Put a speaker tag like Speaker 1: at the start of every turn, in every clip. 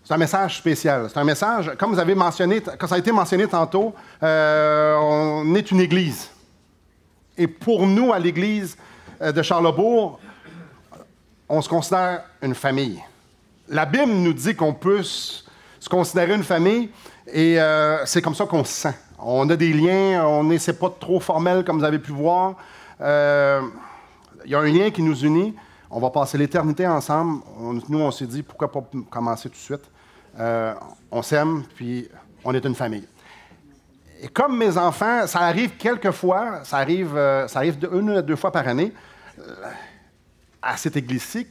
Speaker 1: C'est un message spécial. C'est un message, comme vous avez mentionné, quand ça a été mentionné tantôt, on est une Église. Et pour nous, à l'Église de Charlesbourg, on se considère une famille. La Bible nous dit qu'on peut se considérer une famille et c'est comme ça qu'on se sent. On a des liens, c'est pas trop formel comme vous avez pu voir. Il y a un lien qui nous unit. On va passer l'éternité ensemble. Nous, on s'est dit, pourquoi pas commencer tout de suite? On s'aime, puis on est une famille. Et comme mes enfants, ça arrive quelques fois, ça arrive une ou deux fois par année, à cette église-ci,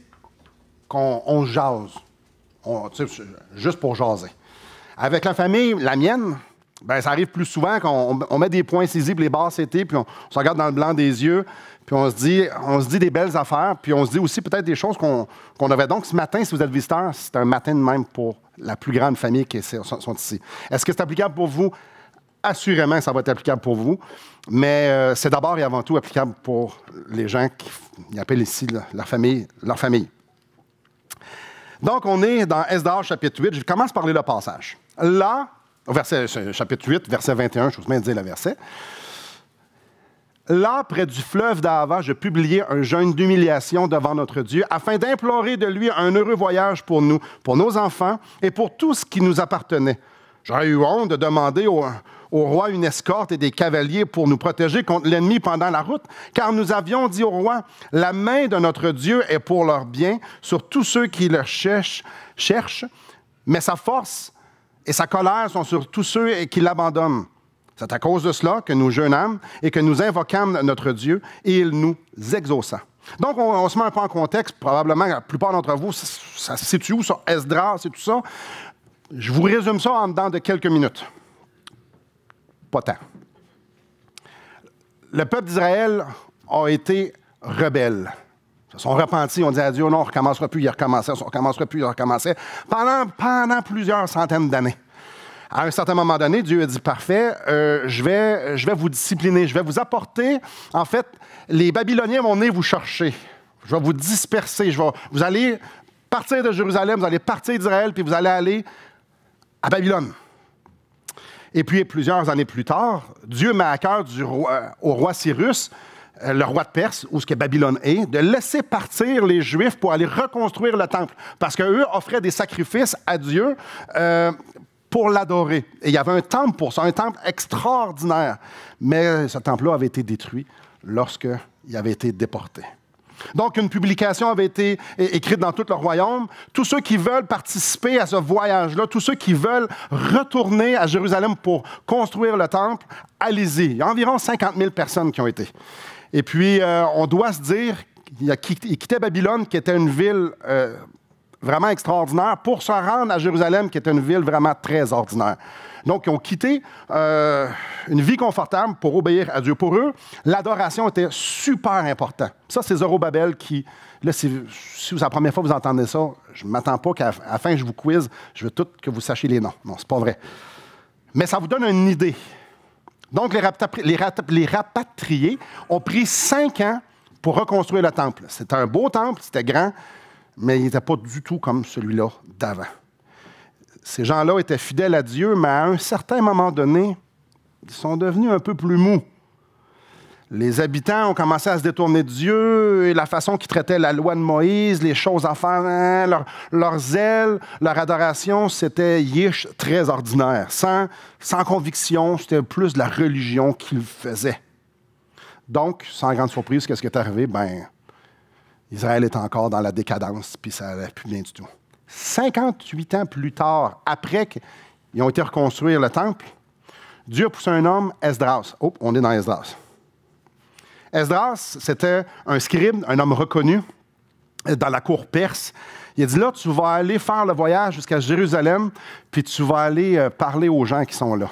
Speaker 1: qu'on jase. Juste pour jaser. Avec la famille, la mienne, ben, ça arrive plus souvent qu'on met des points saisis, puis les barres c'était, puis on se regarde dans le blanc des yeux, puis on se dit des belles affaires, puis on se dit aussi peut-être des choses qu'on avait. Donc, ce matin, si vous êtes visiteur, c'est un matin de même pour la plus grande famille qui sont ici. Est-ce que c'est applicable pour vous? Assurément, ça va être applicable pour vous, mais c'est d'abord et avant tout applicable pour les gens qui appellent ici leur famille. Donc, on est dans Esdras, chapitre 8. Je commence par lire le passage. Là, chapitre 8, verset 21, je vous mets à dire le verset. Là, près du fleuve d'Ahava, je publiai un jeûne d'humiliation devant notre Dieu, afin d'implorer de lui un heureux voyage pour nous, pour nos enfants et pour tout ce qui nous appartenait. J'aurais eu honte de demander au roi une escorte et des cavaliers pour nous protéger contre l'ennemi pendant la route, car nous avions dit au roi, la main de notre Dieu est pour leur bien sur tous ceux qui le cherchent, mais sa force et sa colère sont sur tous ceux qui l'abandonnent. C'est à cause de cela que nous jeûnâmes et que nous invoquâmes notre Dieu, et il nous exauça. Donc, on se met un peu en contexte. Probablement, la plupart d'entre vous, ça se situe où sur Esdras et tout ça? Je vous résume ça en dedans de quelques minutes. Pas tant. Le peuple d'Israël a été rebelle. Ils se sont repentis, on dit à Dieu, non, on ne recommencera plus, il recommençait, on ne recommencera plus, il recommençait, pendant plusieurs centaines d'années. À un certain moment donné, Dieu a dit, parfait, je vais vous discipliner, je vais vous apporter, en fait, les Babyloniens vont venir vous chercher, je vais vous disperser, vous allez partir de Jérusalem, vous allez partir d'Israël, puis vous allez aller à Babylone. Et puis, plusieurs années plus tard, Dieu met à cœur au roi Cyrus, le roi de Perse, où ce que Babylone est, de laisser partir les Juifs pour aller reconstruire le temple. Parce qu'eux offraient des sacrifices à Dieu pour l'adorer. Et il y avait un temple pour ça, un temple extraordinaire. Mais ce temple-là avait été détruit lorsqu'il avait été déporté. Donc, une publication avait été écrite dans tout le royaume. Tous ceux qui veulent participer à ce voyage-là, tous ceux qui veulent retourner à Jérusalem pour construire le temple, allez-y. Il y a environ 50 000 personnes qui ont été. Et puis, on doit se dire qu'il quittait Babylone, qui était une ville vraiment extraordinaire, pour se rendre à Jérusalem, qui était une ville vraiment très ordinaire. Donc, ils ont quitté une vie confortable pour obéir à Dieu. Pour eux, l'adoration était super importante. Ça, c'est Zorobabel qui... Là, si c'est la première fois que vous entendez ça, je ne m'attends pas qu'à la fin, je vous quiz, je veux tout que vous sachiez les noms. Non, c'est pas vrai. Mais ça vous donne une idée. Donc, les rapatriés ont pris 5 ans pour reconstruire le temple. C'était un beau temple, c'était grand, mais il n'était pas du tout comme celui-là d'avant. Ces gens-là étaient fidèles à Dieu, mais à un certain moment donné, ils sont devenus un peu plus mous. Les habitants ont commencé à se détourner de Dieu et la façon qu'ils traitaient la loi de Moïse, les choses à faire, leur zèle, leur adoration, c'était yish, très ordinaire. Sans conviction, c'était plus de la religion qu'ils faisaient. Donc, sans grande surprise, qu'est-ce qui est arrivé? Ben, Israël est encore dans la décadence, puis ça n'allait plus bien du tout. 58 ans plus tard, après qu'ils ont été reconstruire le temple, Dieu a poussé un homme, Esdras. Oh, on est dans Esdras. Esdras, c'était un scribe, un homme reconnu dans la cour perse. Il a dit, là, tu vas aller faire le voyage jusqu'à Jérusalem, puis tu vas aller parler aux gens qui sont là.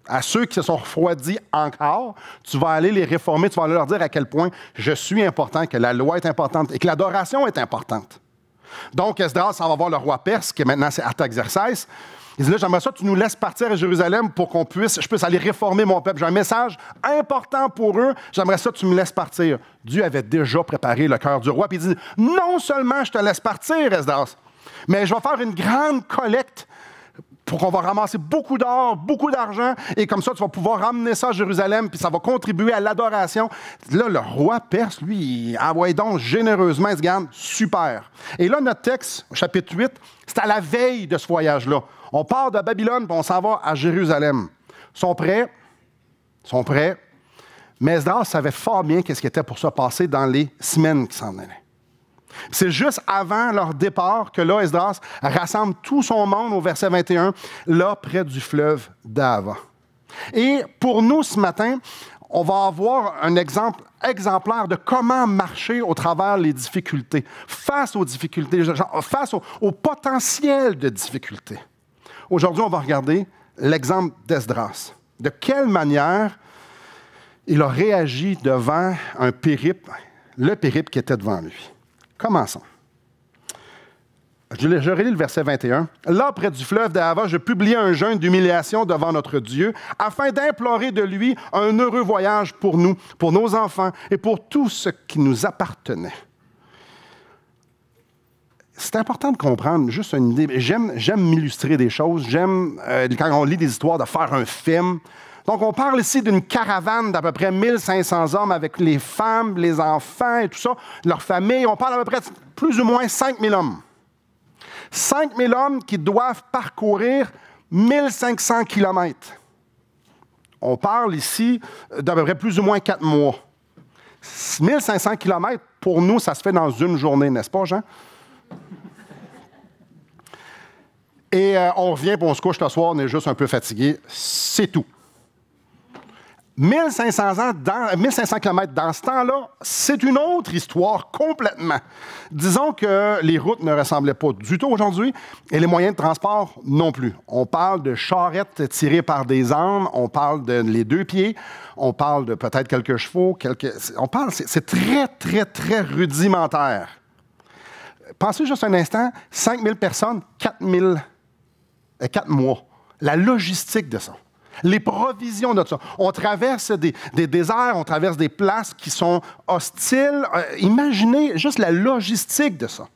Speaker 1: À ceux qui se sont refroidis encore, tu vas aller les réformer, tu vas aller leur dire à quel point je suis important, que la loi est importante et que l'adoration est importante. Donc, Esdras s'en va voir le roi perse, qui maintenant c'est Artaxerxès. Il dit là, j'aimerais ça que tu nous laisses partir à Jérusalem pour je puisse aller réformer mon peuple. J'ai un message important pour eux. J'aimerais ça que tu me laisses partir. Dieu avait déjà préparé le cœur du roi. Puis il dit, non seulement je te laisse partir, Esdras, Mais je vais faire une grande collecte pour qu'on va ramasser beaucoup d'or, beaucoup d'argent, et comme ça, tu vas pouvoir ramener ça à Jérusalem, puis ça va contribuer à l'adoration. Là, le roi perse, lui, il envoie donc généreusement, il se garde, super. Et là, notre texte, chapitre 8, c'est à la veille de ce voyage-là. On part de Babylone, puis on s'en va à Jérusalem. Ils sont prêts, mais Esdras savait fort bien qu'est-ce qui était pour se passer dans les semaines qui s'en allaient. C'est juste avant leur départ que là, Esdras rassemble tout son monde au verset 21, là, près du fleuve d'Ahava. Et pour nous, ce matin, on va avoir un exemple exemplaire de comment marcher au travers les difficultés, face aux difficultés, face au potentiel de difficultés. Aujourd'hui, on va regarder l'exemple d'Esdras. De quelle manière il a réagi devant un périple, le périple qui était devant lui. Commençons. Je relis le verset 21. « Là, près du fleuve d'Ahava, je publiai un jeûne d'humiliation devant notre Dieu, afin d'implorer de lui un heureux voyage pour nous, pour nos enfants et pour tout ce qui nous appartenait. » C'est important de comprendre, juste une idée. J'aime m'illustrer des choses. J'aime, quand on lit des histoires, de faire un film. Donc, on parle ici d'une caravane d'à peu près 1500 hommes avec les femmes, les enfants et tout ça, leur famille. On parle à peu près plus ou moins 5000 hommes. 5000 hommes qui doivent parcourir 1500 kilomètres. On parle ici d'à peu près plus ou moins 4 mois. 1500 kilomètres, pour nous, ça se fait dans une journée, n'est-ce pas, Jean? Et on revient, puis on se couche le soir, on est juste un peu fatigué. C'est tout. 1500 km dans ce temps-là, c'est une autre histoire complètement. Disons que les routes ne ressemblaient pas du tout aujourd'hui et les moyens de transport non plus. On parle de charrettes tirées par des ânes, on parle de les 2 pieds, on parle de peut-être quelques chevaux, c'est très, très, très rudimentaire. Pensez juste un instant, 5000 personnes, 4 mois. La logistique de ça. Les provisions de ça. On traverse des déserts, on traverse des places qui sont hostiles. Imaginez juste la logistique de ça.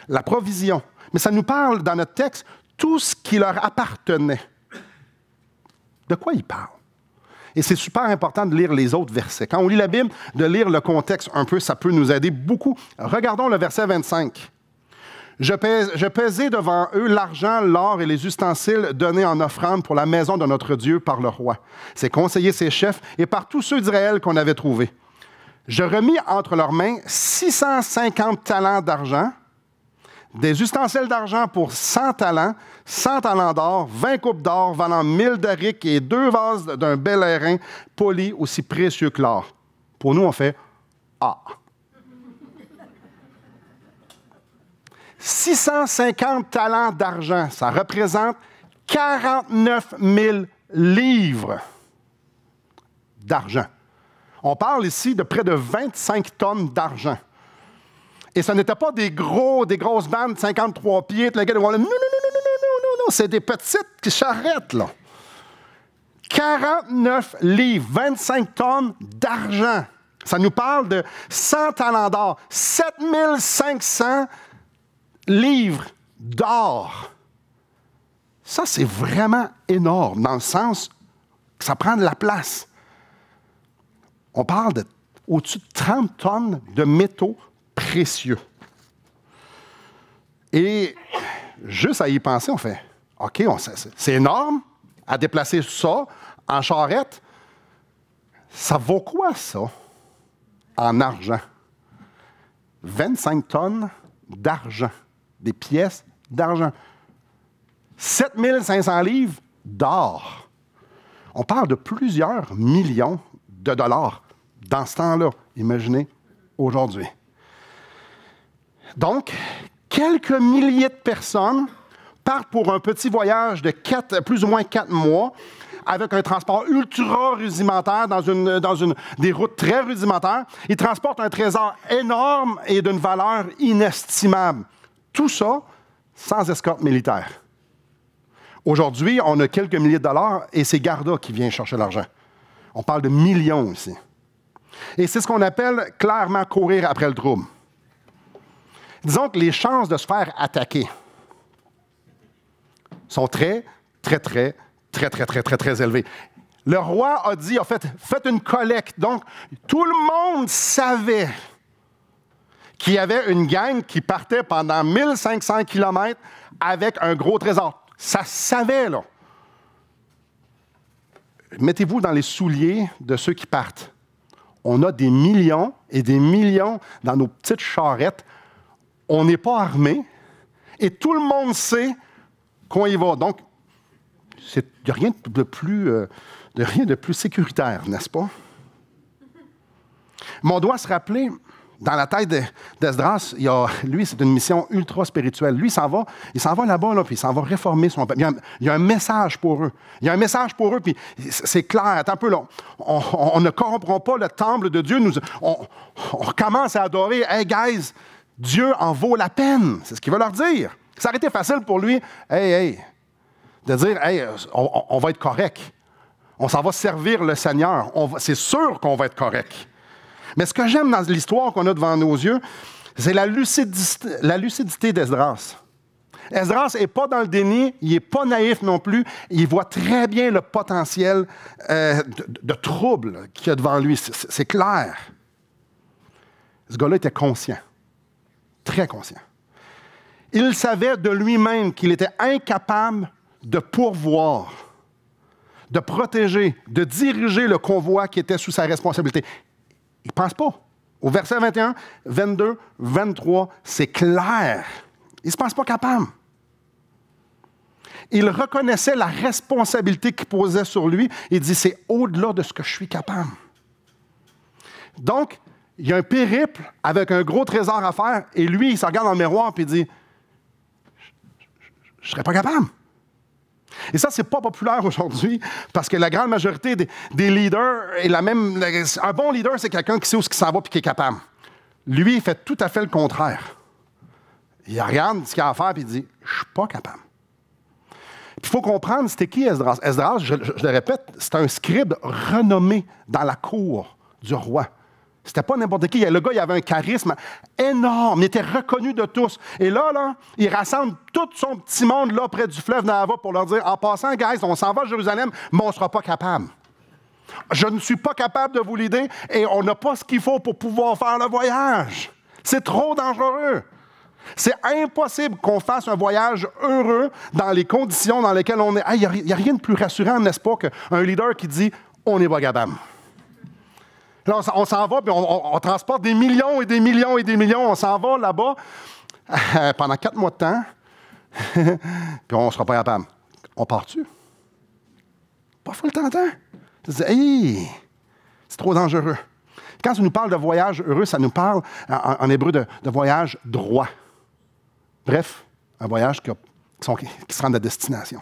Speaker 1: La provision. Mais ça nous parle, dans notre texte, tout ce qui leur appartenait. De quoi il parle? Et c'est super important de lire les autres versets. Quand on lit la Bible, de lire le contexte un peu, ça peut nous aider beaucoup. Regardons le verset 25. Je pesai devant eux l'argent, l'or et les ustensiles donnés en offrande pour la maison de notre Dieu par le roi, ses conseillers, ses chefs et par tous ceux d'Israël qu'on avait trouvés. Je remis entre leurs mains 650 talents d'argent, des ustensiles d'argent pour 100 talents, 100 talents d'or, 20 coupes d'or valant 1000 darics et 2 vases d'un bel airain poli aussi précieux que l'or. Pour nous, on fait « Ah ». 650 talents d'argent, ça représente 49 000 livres d'argent. On parle ici de près de 25 tonnes d'argent. Et ce n'était pas des grosses vannes de 53 pieds, non, c'est des petites charrettes, là. 49 livres, 25 tonnes d'argent. Ça nous parle de 100 talents d'or, 7500 livres d'or. Ça, c'est vraiment énorme, dans le sens que ça prend de la place. On parle d'au-dessus de 30 tonnes de métaux précieux. Et juste à y penser, on fait, OK, c'est énorme à déplacer ça en charrette. Ça vaut quoi, ça, en argent? 25 tonnes d'argent. Des pièces d'argent. 7500 livres d'or. On parle de plusieurs millions de dollars dans ce temps-là. Imaginez aujourd'hui. Donc, quelques milliers de personnes partent pour un petit voyage de plus ou moins 4 mois avec un transport ultra rudimentaire dans des routes très rudimentaires. Ils transportent un trésor énorme et d'une valeur inestimable. Tout ça sans escorte militaire. Aujourd'hui, on a quelques milliers de dollars et c'est Garda qui vient chercher l'argent. On parle de millions ici. Et c'est ce qu'on appelle clairement courir après le trouble. Disons que les chances de se faire attaquer sont très élevés. Le roi a dit, faites une collecte. Donc, tout le monde savait qu'il y avait une gang qui partait pendant 1500 kilomètres avec un gros trésor. Ça se savait, là. Mettez-vous dans les souliers de ceux qui partent. On a des millions et des millions dans nos petites charrettes. On n'est pas armés et tout le monde sait qu'on y va. Donc, il n'y a rien de plus sécuritaire, n'est-ce pas? Mais on doit se rappeler, dans la tête d'Esdras, lui, c'est une mission ultra spirituelle. Lui, il s'en va là-bas, là, puis il s'en va réformer son peuple. Il y a un message pour eux. Il y a un message pour eux, puis c'est clair. Attends un peu, là. On ne corrompront pas le temple de Dieu. On recommence à adorer. Hey, guys, Dieu en vaut la peine. C'est ce qu'il veut leur dire. Ça aurait été facile pour lui, de dire, on va être correct. On s'en va servir le Seigneur. C'est sûr qu'on va être correct. Mais ce que j'aime dans l'histoire qu'on a devant nos yeux, c'est la lucidité d'Esdras. Esdras n'est pas dans le déni, il n'est pas naïf non plus, il voit très bien le potentiel de trouble qu'il y a devant lui. C'est clair. Ce gars-là était conscient, très conscient. Il savait de lui-même qu'il était incapable de pourvoir, de protéger, de diriger le convoi qui était sous sa responsabilité. Il ne pense pas. Au verset 21, 22, 23, c'est clair. Il ne se pense pas capable. Il reconnaissait la responsabilité qui posait sur lui. Il dit, c'est au-delà de ce que je suis capable. Donc, il y a un périple avec un gros trésor à faire, et lui, il se regarde dans le miroir et il dit, je ne serais pas capable. Et ça, ce n'est pas populaire aujourd'hui, parce que la grande majorité des leaders est la même. Un bon leader, c'est quelqu'un qui sait où il s'en va et qui est capable. Lui, il fait tout à fait le contraire. Il regarde ce qu'il a à faire et il dit, je ne suis pas capable. Il faut comprendre, c'était qui Esdras? Esdras, je le répète, c'est un scribe renommé dans la cour du roi. C'était pas n'importe qui. Le gars, il avait un charisme énorme. Il était reconnu de tous. Et là, il rassemble tout son petit monde là près du fleuve Nahava pour leur dire, en passant, guys, on s'en va à Jérusalem, mais on ne sera pas capable. Je ne suis pas capable de vous l'aider et on n'a pas ce qu'il faut pour pouvoir faire le voyage. C'est trop dangereux. C'est impossible qu'on fasse un voyage heureux dans les conditions dans lesquelles on est. Il n'y a rien de plus rassurant, n'est-ce pas, qu'un leader qui dit, on n'est pas capable. Là, on s'en va, puis on transporte des millions et des millions et des millions. On s'en va là-bas pendant 4 mois de temps, puis on ne sera pas capable. On part-tu? Pas full tentant. Tu dis, hey, c'est trop dangereux. Quand ça nous parle de voyage heureux, ça nous parle en hébreu de voyage droit. Bref, un voyage qui se rend à destination.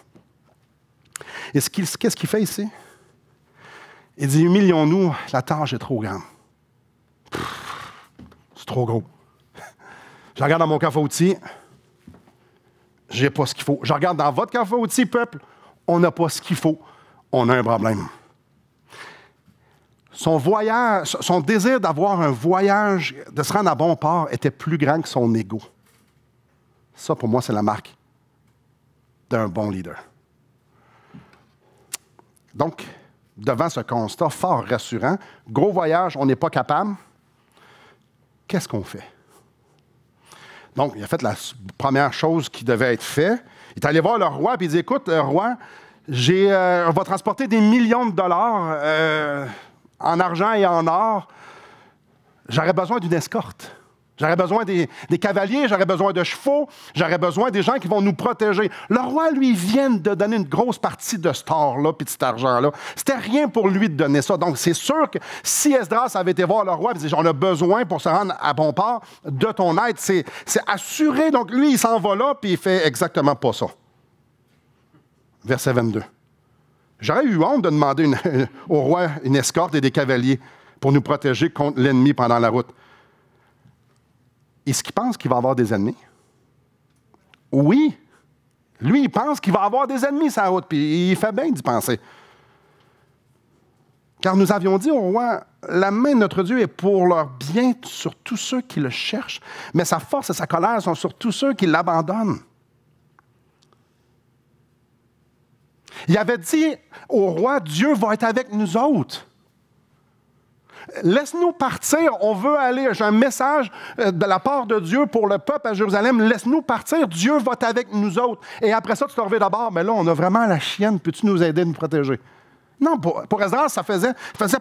Speaker 1: Et qu'est-ce qu'il fait ici? Il dit, humilions-nous, la tâche est trop grande. C'est trop gros. Je regarde dans mon coffre à outils, j'ai pas ce qu'il faut. Je regarde dans votre coffre à outils, peuple, on n'a pas ce qu'il faut. On a un problème. Son voyage, son désir d'avoir un voyage, de se rendre à bon port, était plus grand que son ego. Ça, pour moi, c'est la marque d'un bon leader. Donc, devant ce constat fort rassurant, gros voyage, on n'est pas capable, qu'est-ce qu'on fait? Donc, il a fait la première chose qui devait être faite. Il est allé voir le roi, puis il dit, écoute, roi, on va transporter des millions de dollars en argent et en or. J'aurais besoin d'une escorte. J'aurais besoin des cavaliers, j'aurais besoin de chevaux, j'aurais besoin des gens qui vont nous protéger. Le roi, lui, vient de donner une grosse partie de cet or-là puis de cet argent-là. C'était rien pour lui de donner ça. Donc, c'est sûr que si Esdras avait été voir le roi et dit, on a besoin pour se rendre à bon port de ton aide, c'est assuré. Donc, lui, il s'en va là puis il fait exactement pas ça. Verset 22. J'aurais eu honte de demander au roi une escorte et des cavaliers pour nous protéger contre l'ennemi pendant la route. Est-ce qu'il pense qu'il va avoir des ennemis? Oui. Lui, il pense qu'il va avoir des ennemis sur la route, puis il fait bien d'y penser. Car nous avions dit au roi, la main de notre Dieu est pour leur bien sur tous ceux qui le cherchent, mais sa force et sa colère sont sur tous ceux qui l'abandonnent. Il avait dit au roi, Dieu va être avec nous autres. Laisse-nous partir, on veut aller, j'ai un message de la part de Dieu pour le peuple à Jérusalem, laisse-nous partir, Dieu va être avec nous autres. Et après ça, tu te reviens d'abord, mais là, on a vraiment la chienne, peux-tu nous aider à nous protéger? Non, pour Esdras, ça faisait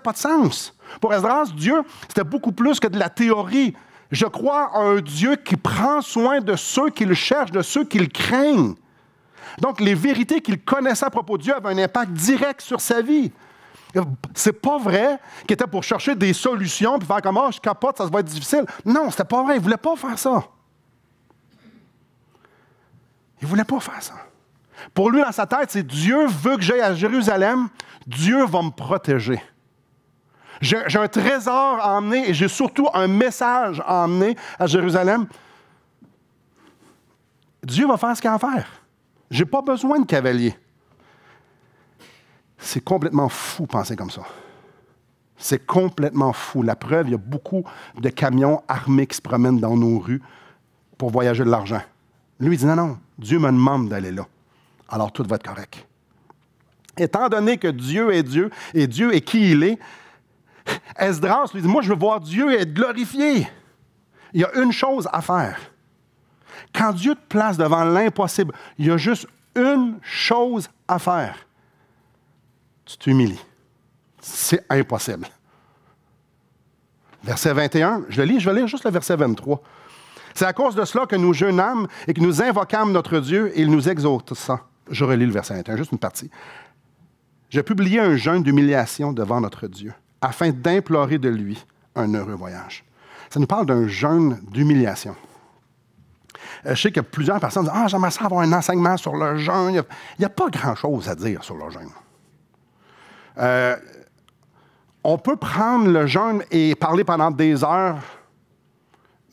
Speaker 1: pas de sens. Pour Esdras, Dieu, c'était beaucoup plus que de la théorie. Je crois à un Dieu qui prend soin de ceux qui le cherchent, de ceux qui le craignent. Donc, les vérités qu'il connaissait à propos de Dieu avaient un impact direct sur sa vie. C'est pas vrai qu'il était pour chercher des solutions puis faire comme « Ah, je capote, ça va être difficile ». Non, c'était pas vrai. Il ne voulait pas faire ça. Il ne voulait pas faire ça. Pour lui, dans sa tête, c'est Dieu veut que j'aille à Jérusalem, Dieu va me protéger. J'ai un trésor à emmener et j'ai surtout un message à emmener à Jérusalem. Dieu va faire ce qu'il a à faire. Je n'ai pas besoin de cavalier. C'est complètement fou penser comme ça. C'est complètement fou. La preuve, il y a beaucoup de camions armés qui se promènent dans nos rues pour voyager de l'argent. Lui, il dit non, Dieu me demande d'aller là. Alors tout va être correct. Étant donné que Dieu est Dieu et Dieu est qui il est, Esdras lui dit, moi je veux voir Dieu être glorifié. Il y a une chose à faire. Quand Dieu te place devant l'impossible, il y a juste une chose à faire. Tu t'humilies. C'est impossible. Verset 21, je vais lire juste le verset 23. C'est à cause de cela que nous jeûnâmes et que nous invoquâmes notre Dieu et il nous exauça. Je relis le verset 21, juste une partie. J'ai publié un jeûne d'humiliation devant notre Dieu, afin d'implorer de lui un heureux voyage. Ça nous parle d'un jeûne d'humiliation. Je sais que plusieurs personnes disent « Ah, j'aimerais ça avoir un enseignement sur le jeûne. » Il n'y a pas grand-chose à dire sur le jeûne. On peut prendre le jeûne et parler pendant des heures,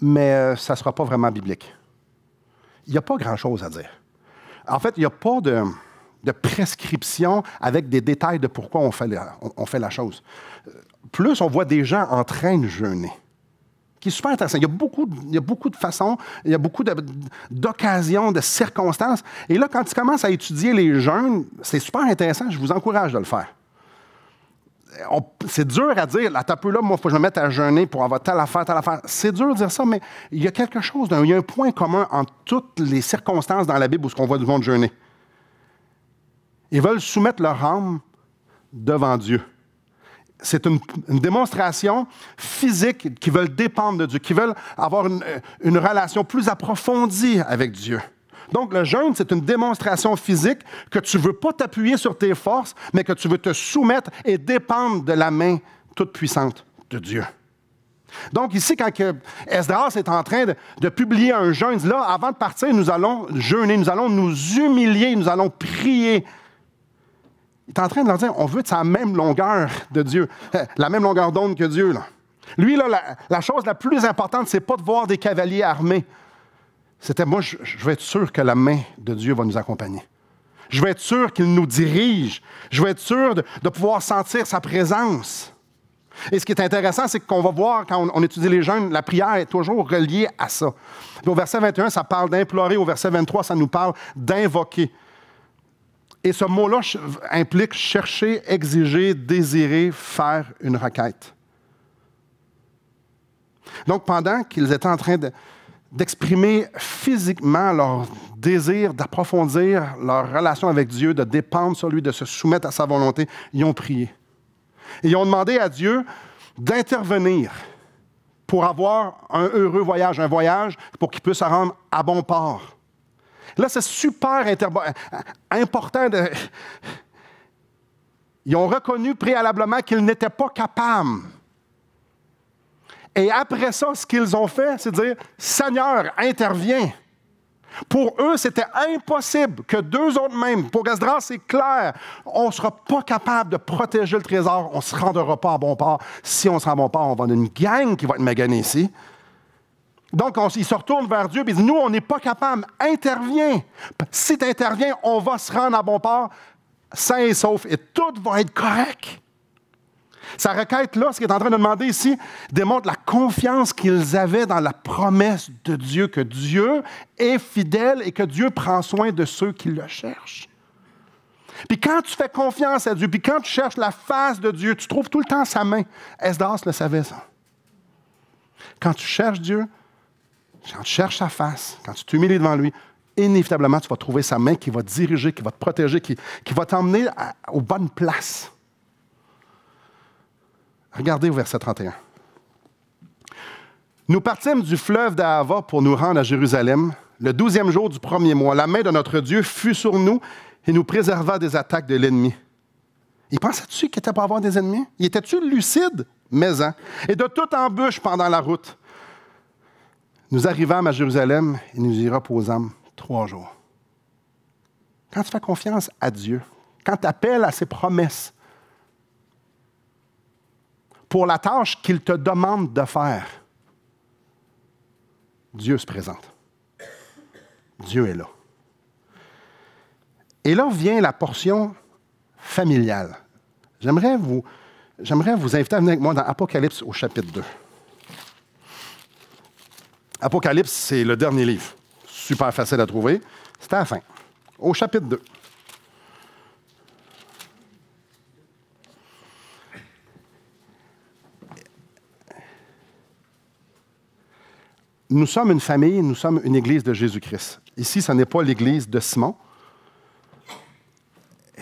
Speaker 1: mais ça ne sera pas vraiment biblique. Il n'y a pas grand-chose à dire. En fait, il n'y a pas de prescription avec des détails de pourquoi on fait la chose. Plus on voit des gens en train de jeûner, qui est super intéressant. Il y a beaucoup de façons, il y a beaucoup d'occasions, de circonstances. Et là, quand tu commences à étudier les jeûnes, c'est super intéressant. Je vous encourage de le faire. C'est dur à dire, à taper là, moi, il faut que je me mette à jeûner pour avoir telle affaire. C'est dur de dire ça, mais il y a quelque chose, il y a un point commun entre toutes les circonstances dans la Bible où on voit du monde jeûner. Ils veulent soumettre leur âme devant Dieu. C'est une démonstration physique qu'ils veulent dépendre de Dieu, qu'ils veulent avoir une relation plus approfondie avec Dieu. Donc, le jeûne, c'est une démonstration physique que tu ne veux pas t'appuyer sur tes forces, mais que tu veux te soumettre et dépendre de la main toute puissante de Dieu. Donc, ici, quand Esdras est en train de publier un jeûne, il dit là, avant de partir, nous allons jeûner, nous allons nous humilier, nous allons prier. Il est en train de leur dire, on veut être à la même longueur de Dieu, la même longueur d'onde que Dieu. Là. Lui, là, la chose la plus importante, c'est pas de voir des cavaliers armés. C'était, moi, je vais être sûr que la main de Dieu va nous accompagner. Je vais être sûr qu'il nous dirige. Je vais être sûr de pouvoir sentir sa présence. Et ce qui est intéressant, c'est qu'on va voir, quand on étudie les jeûnes, la prière est toujours reliée à ça. Puis au verset 21, ça parle d'implorer. Au verset 23, ça nous parle d'invoquer. Et ce mot-là implique chercher, exiger, désirer, faire une requête. Donc, pendant qu'ils étaient en train d'exprimer physiquement leur désir d'approfondir leur relation avec Dieu, de dépendre sur lui, de se soumettre à sa volonté, ils ont prié. Et ils ont demandé à Dieu d'intervenir pour avoir un heureux voyage, un voyage pour qu'ils puissent se rendre à bon port. Là, c'est super important. Ils ont reconnu préalablement qu'ils n'étaient pas capables. Et après ça, ce qu'ils ont fait, c'est dire « Seigneur, interviens ». Pour eux, c'était impossible que d'eux autres même. Pour Esdras, c'est clair. On ne sera pas capable de protéger le trésor. On ne se rendra pas à bon port. Si on se rend à bon port, on va avoir une gang qui va être maganée ici. Donc, ils se retournent vers Dieu et disent, nous, on n'est pas capable. Interviens. Si tu interviens, on va se rendre à bon port, sain et sauf, et tout va être correct. Sa requête-là, ce qu'il est en train de demander ici, démontre la confiance qu'ils avaient dans la promesse de Dieu, que Dieu est fidèle et que Dieu prend soin de ceux qui le cherchent. Puis quand tu fais confiance à Dieu, puis quand tu cherches la face de Dieu, tu trouves tout le temps sa main. Esdras le savait, ça. Quand tu cherches Dieu, quand tu cherches sa face, quand tu t'humilies devant lui, inévitablement, tu vas trouver sa main qui va te diriger, qui va te protéger, qui va t'emmener aux bonnes places. Regardez au verset 31. Nous partîmes du fleuve d'Ahava pour nous rendre à Jérusalem. Le 12e jour du premier mois, la main de notre Dieu fut sur nous et nous préserva des attaques de l'ennemi. Il pensait-tu qu'il n'était pas avoir des ennemis? Il était-tu lucide? Mais hein. Et de toute embûche pendant la route, nous arrivâmes à Jérusalem et nous y reposâmes 3 jours. Quand tu fais confiance à Dieu, quand tu appelles à ses promesses pour la tâche qu'il te demande de faire, Dieu se présente. Dieu est là. Et là vient la portion familiale. J'aimerais vous inviter à venir avec moi dans Apocalypse au chapitre 2. Apocalypse, c'est le dernier livre. Super facile à trouver. C'est à la fin. Au chapitre 2. Nous sommes une famille, nous sommes une église de Jésus-Christ. Ici, ce n'est pas l'église de Simon.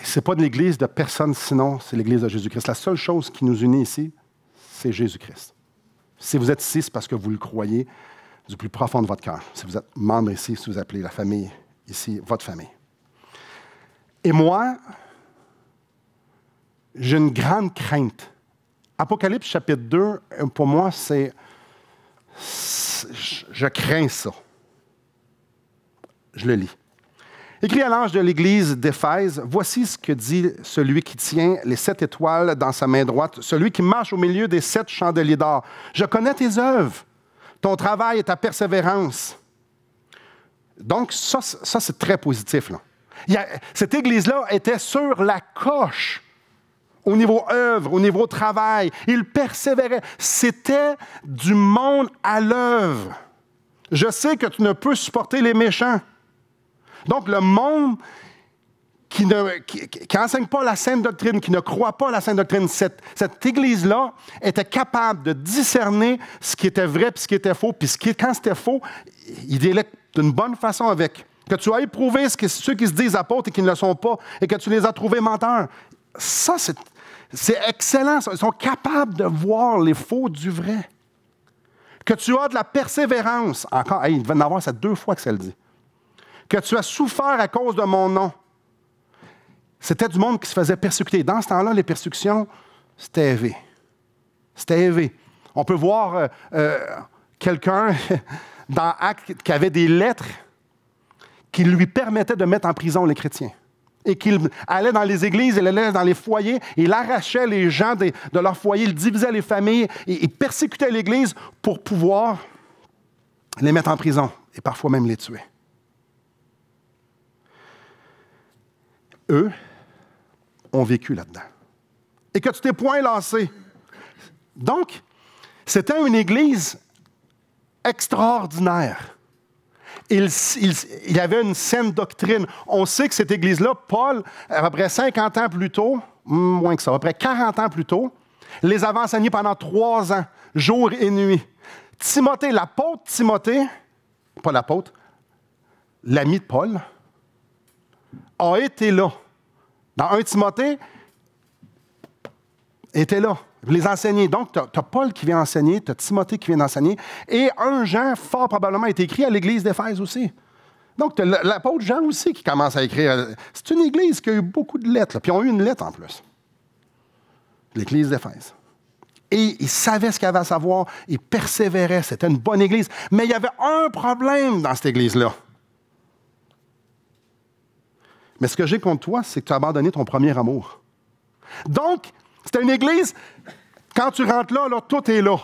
Speaker 1: Ce n'est pas de l'église de personne sinon, c'est l'église de Jésus-Christ. La seule chose qui nous unit ici, c'est Jésus-Christ. Si vous êtes ici, c'est parce que vous le croyez du plus profond de votre cœur. Si vous êtes membre ici, si vous appelez la famille ici, votre famille. Et moi, j'ai une grande crainte. Apocalypse chapitre 2, pour moi, je crains ça. Je le lis. Écrit à l'ange de l'église d'Éphèse, voici ce que dit celui qui tient les 7 étoiles dans sa main droite, celui qui marche au milieu des 7 chandeliers d'or. Je connais tes œuvres, ton travail et ta persévérance. Donc, ça c'est très positif, là. Cette église-là était sur la coche au niveau œuvre, au niveau travail. Il persévérait. C'était du monde à l'œuvre. Je sais que tu ne peux supporter les méchants. Donc, le monde qui n'enseigne pas la sainte doctrine, qui ne croit pas à la sainte doctrine, cette église-là était capable de discerner ce qui était vrai et ce qui était faux. Puis quand c'était faux, il délai d'une bonne façon avec. Que tu as éprouvé ceux qui se disent apôtres et qui ne le sont pas, et que tu les as trouvés menteurs. Ça, c'est excellent. Ils sont capables de voir les faux du vrai. Que tu as de la persévérance. Encore, il devait en avoir ça 2 fois que ça le dit. Que tu as souffert à cause de mon nom. C'était du monde qui se faisait persécuter. Dans ce temps-là, les persécutions, c'était élevé. C'était élevé. On peut voir quelqu'un dans Actes qui avait des lettres qui lui permettaient de mettre en prison les chrétiens. Et qu'il allait dans les églises, il allait dans les foyers, il arrachait les gens de leur foyer, il divisait les familles, et il persécutait l'Église pour pouvoir les mettre en prison et parfois même les tuer. Eux ont vécu là-dedans. Et que tu t'es point lassé. Donc, c'était une Église extraordinaire. Il y avait une saine doctrine. On sait que cette Église-là, Paul, à peu près 50 ans plus tôt, moins que ça, à peu près 40 ans plus tôt, les avait enseignés pendant 3 ans, jour et nuit. Timothée, l'apôtre Timothée, pas l'apôtre, l'ami de Paul, a été là. Dans 1 Timothée, était là. Les enseigner. Donc, tu as Paul qui vient enseigner, tu as Timothée qui vient enseigner, et 1 Jean, fort probablement, est écrit à l'église d'Éphèse aussi. Donc, tu as l'apôtre Jean aussi qui commence à écrire. C'est une église qui a eu beaucoup de lettres, là, puis ils ont eu une lettre en plus. L'église d'Éphèse. Et ils savaient ce qu'il y avait à savoir, ils persévéraient, c'était une bonne église. Mais il y avait un problème dans cette église-là. Mais ce que j'ai contre toi, c'est que tu as abandonné ton premier amour. Donc, c'était une église, quand tu rentres là, tout est là.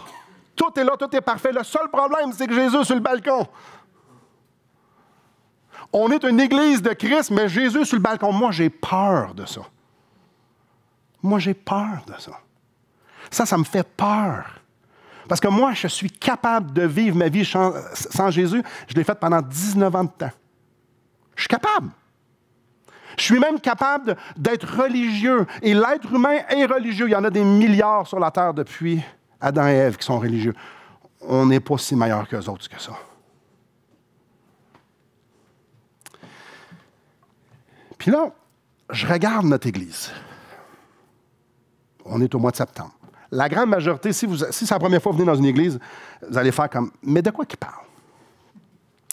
Speaker 1: Tout est là, tout est parfait. Le seul problème, c'est que Jésus est sur le balcon. On est une église de Christ, mais Jésus est sur le balcon. Moi, j'ai peur de ça. Moi, j'ai peur de ça. Ça me fait peur. Parce que moi, je suis capable de vivre ma vie sans Jésus. Je l'ai fait pendant 19 ans de temps. Je suis capable. Je suis même capable d'être religieux. Et l'être humain est religieux. Il y en a des milliards sur la terre depuis Adam et Ève qui sont religieux. On n'est pas si meilleurs qu'eux autres que ça. Puis là, je regarde notre Église. On est au mois de septembre. La grande majorité, si c'est la première fois que vous venez dans une église, vous allez faire comme, mais de quoi qu'il parle?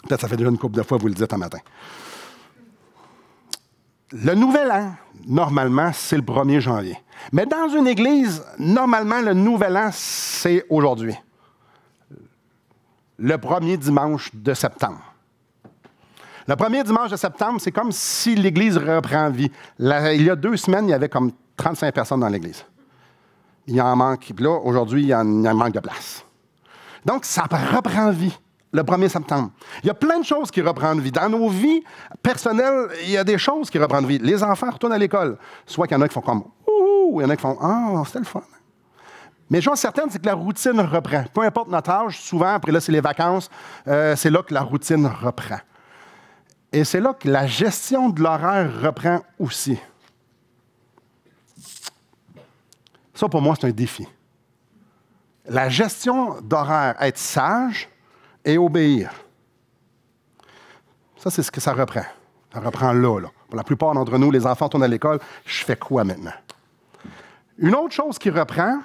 Speaker 1: Peut-être ça fait déjà une couple de fois que vous le dites un matin. Le nouvel an, normalement, c'est le 1er janvier. Mais dans une église, normalement, le nouvel an, c'est aujourd'hui. Le 1er dimanche de septembre. Le 1er dimanche de septembre, c'est comme si l'église reprend vie. Il y a 2 semaines, il y avait comme 35 personnes dans l'église. Il en manque. Puis là, aujourd'hui, il y en manque de place. Donc, ça reprend vie le 1er septembre. Il y a plein de choses qui reprennent vie. Dans nos vies personnelles, il y a des choses qui reprennent vie. Les enfants retournent à l'école. Soit qu'il y en a qui font comme « Ouh », il y en a qui font « Ah, c'était le fun ». Mais chose certaine, c'est que la routine reprend. Peu importe notre âge, souvent, après là, c'est les vacances, c'est là que la routine reprend. Et c'est là que la gestion de l'horaire reprend aussi. Ça, pour moi, c'est un défi. La gestion d'horaire, être sage et obéir. Ça, c'est ce que ça reprend. Ça reprend là. Pour la plupart d'entre nous, les enfants tournent à l'école. Je fais quoi maintenant? Une autre chose qui reprend,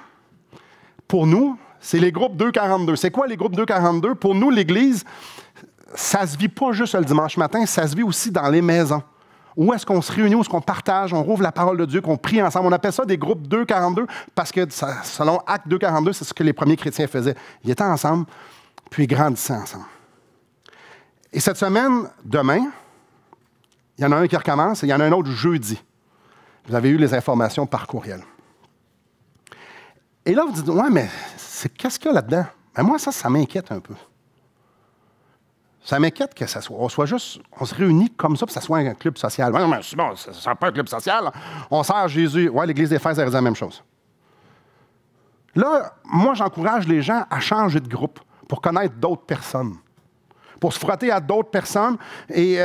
Speaker 1: pour nous, c'est les groupes 242. C'est quoi les groupes 242? Pour nous, l'Église, ça ne se vit pas juste le dimanche matin, ça se vit aussi dans les maisons. Où est-ce qu'on se réunit, où est-ce qu'on partage, on rouvre la parole de Dieu, qu'on prie ensemble. On appelle ça des groupes 242 parce que, selon Acte 242, c'est ce que les premiers chrétiens faisaient. Ils étaient ensemble, puis ils grandissaient ensemble. Et cette semaine, demain, il y en a un qui recommence et il y en a un autre jeudi. Vous avez eu les informations par courriel. Et là, vous dites, ouais, mais qu'est-ce qu'il y a là-dedans? Ben moi, ça m'inquiète un peu. Ça m'inquiète que on se réunit comme ça, puis ça soit un club social. Non, mais c'est bon, ça ne sert pas un club social. On sert Jésus. Oui, l'Église d'Éphèse, elle dit la même chose. Là, moi, j'encourage les gens à changer de groupe pour connaître d'autres personnes, pour se frotter à d'autres personnes et